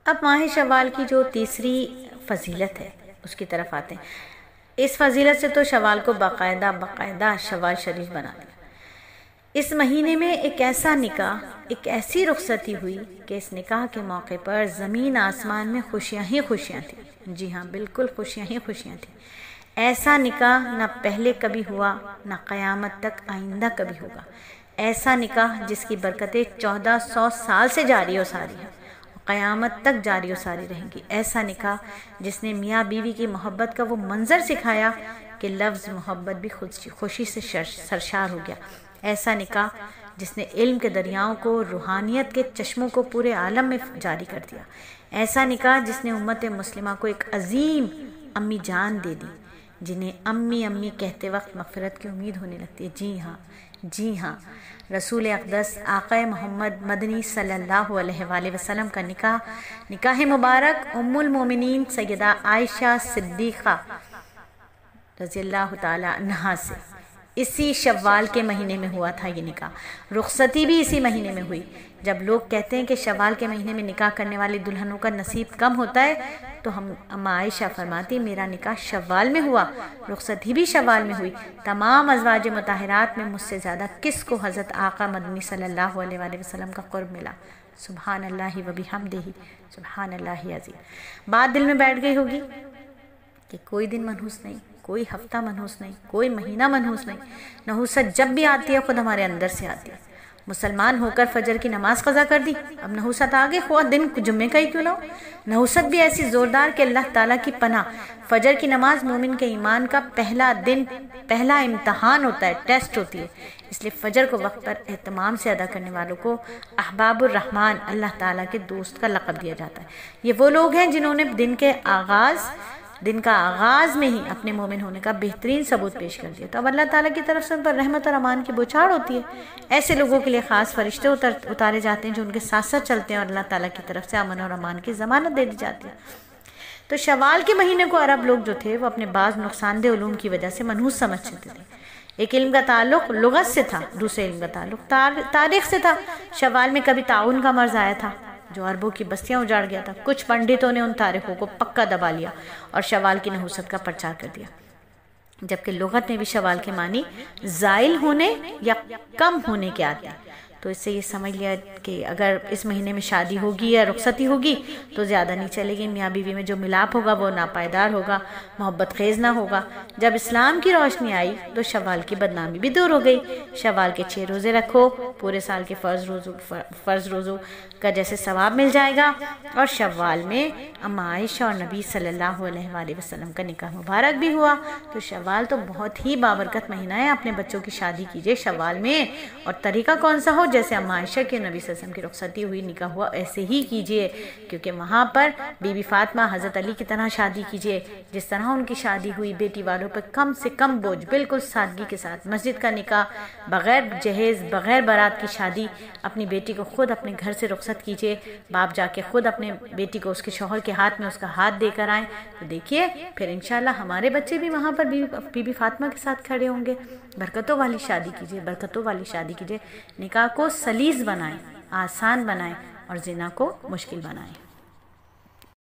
اب ماہ شوال کی جو تیسری فضیلت ہے اس کی طرف آتے ہیں۔ اس فضیلت سے تو شوال کو باقاعدہ شوال شریف بنا دیا۔ اس مہینے میں ایک ایسا نکاح، ایک ایسی رخصتی ہوئی کہ اس نکاح کے موقع پر زمین آسمان میں خوشیاں ہی خوشیاں تھیں۔ جی ہاں، بالکل خوشیاں ہی خوشیاں تھیں۔ ایسا نکاح نہ پہلے کبھی ہوا، نہ قیامت تک آئندہ کبھی ہوگا۔ ایسا نکاح جس کی برکتیں 1400 سال سے جاری و ساری ہیں، قیامت تک جاری و ساری رہیں گی۔ ایسا نکاح جس نے میاں بیوی کی محبت کا وہ منظر سکھایا کہ لفظ محبت بھی خوشی سے سرشار ہو گیا۔ ایسا نکاح جس نے علم کے دریاؤں کو، روحانیت کے چشموں کو پورے عالم میں جاری کر دیا۔ ایسا نکاح جس نے امت مسلمہ کو ایک عظیم امی جان دے دی، جنہیں امی امی کہتے وقت مغفرت کی امید ہونے لگتی ہے۔ جی ہاں، رسول اقدس آقا محمد مدنی صلی اللہ علیہ وآلہ وسلم کا نکاح مبارک ام المومنین سیدہ عائشہ صدیقہ رضی اللہ تعالی عنہا سے اسی شوال کے مہینے میں ہوا تھا۔ یہ نکاح رخصتی بھی اسی مہینے میں ہوئی۔ جب لوگ کہتے ہیں کہ شوال کے مہینے میں نکاح کرنے والی دلہنوں کا نصیب کم ہوتا ہے، تو اما عائشہ فرماتی میرا نکاح شوال میں ہوا، رخصتی بھی شوال میں ہوئی۔ تمام ازواج مطہرات میں مجھ سے زیادہ کس کو حضرت آقا مدنی صلی اللہ علیہ وآلہ وسلم کا قرب ملا؟ سبحان اللہ و بحمدہ، سبحان اللہ عظیم۔ بات دل میں بیٹھ گئی ہوگی کہ کوئی دن منحوس نہیں، کوئی ہفتہ منحوس نہیں، کوئی مہینہ منحوس نہیں۔ نحوست جب بھی آتی ہے خود ہمارے اندر سے آتی ہے۔ مسلمان ہو کر فجر کی نماز قضا کر دی، اب نحوست آگے، خواہ دن جمعے کا ہی کیوں نہ ہو۔ نحوست بھی ایسی زوردار کہ اللہ تعالیٰ کی پناہ۔ فجر کی نماز مومن کے ایمان کا پہلا امتحان ہوتا ہے، ٹیسٹ ہوتی ہے۔ اس لیے فجر کو وقت پر اہتمام سے ادا کرنے والوں کو احباب الرحمن، اللہ تعالیٰ کے دوست کا لقب دیا جاتا ہے۔ یہ وہ لوگ ہیں جنہوں نے دن کا آغاز میں ہی اپنے مومن ہونے کا بہترین ثبوت پیش کر دیا، تو اب اللہ تعالیٰ کی طرف سے ان پر رحمت اور امان کی بوچھاڑ ہوتی ہے۔ ایسے لوگوں کے لیے خاص فرشتے اتارے جاتے ہیں جو ان کے ساتھ ساتھ چلتے ہیں، اور اللہ تعالیٰ کی طرف سے امن اور امان کی ضمانت دے دی جاتی ہے۔ تو شوال کے مہینے کو عرب لوگ جو تھے وہ اپنے بعض نقصان دہ علوم کی وجہ سے منحوس سمجھتے تھے۔ ایک علم کا تعلق لغت سے تھا، دوسرے علم کا تعلق تاریخ سے تھا۔ شوال میں کبھی طاعون کا مرض آیا تھا جو عربوں کی بستیاں اجاڑ گیا تھا۔ کچھ پنڈتوں نے ان تاریخوں کو پکا دبا لیا اور شوال کی نحوست کا پرچار کر دیا، جبکہ لغت میں بھی شوال کے معنی زائل ہونے یا کم ہونے کے آتے ہیں۔ تو اس سے یہ سمجھ لیا کہ اگر اس مہینے میں شادی ہوگی یا رخصتی ہوگی تو زیادہ نہیں چلے گی، میاں بیوی میں جو ملاپ ہوگا وہ ناپائیدار ہوگا، محبت خیز نہ ہوگا۔ جب اسلام کی روشنی آئی تو شوال کی بدنامی بھی دور ہو گئی۔ شوال کے 6 روزے رکھو، پورے سال کے فرض روزوں کا جیسے ثواب مل جائے گا۔ اور شوال میں اما عائشہ اور نبی صلی اللہ علیہ وآلہ وسلم کا نکاح مبارک بھی ہوا۔ تو شوال تو بہت ہی بابرکت مہینہ ہے، اپنے بچوں کی شادی کیجئے شوال میں۔ اور طریقہ کون سا ہو؟ جیسے اما عائشہ کے نبی صلی اللہ علیہ وسلم کی رخصتی ہوئی، نکاح ہوا، ایسے ہی کیجئے، کیونکہ وہاں پر بی بی فاطمہ حضرت علی کی طرح شادی کیجئے جس طرح ان کی شادی ہوئی۔ بیٹی والوں پر کم سے کم بوجھ، بالکل سادگی کے ساتھ مسجد کا نکاح، بغیر جہیز، بغیر بارات کی شادی۔ اپنی بیٹی کو خود اپنے گھر سے رخصت کیجئے، باپ جا کے خود اپنے بیٹی کو اس کے شوہر کے ہاتھ میں اس کا ہاتھ دے کر آئیں، تو دیکھیے پھر انشاءاللہ ہمارے بچے بھی وہاں پر بی بی فاطمہ کے ساتھ کھڑے ہوں گے۔ برکتوں والی شادی کیجئے، برکتوں والی شادی کیجئے۔ نکاح کو سلیس بنائیں، آسان بنائیں اور زنا کو مشکل بنائیں۔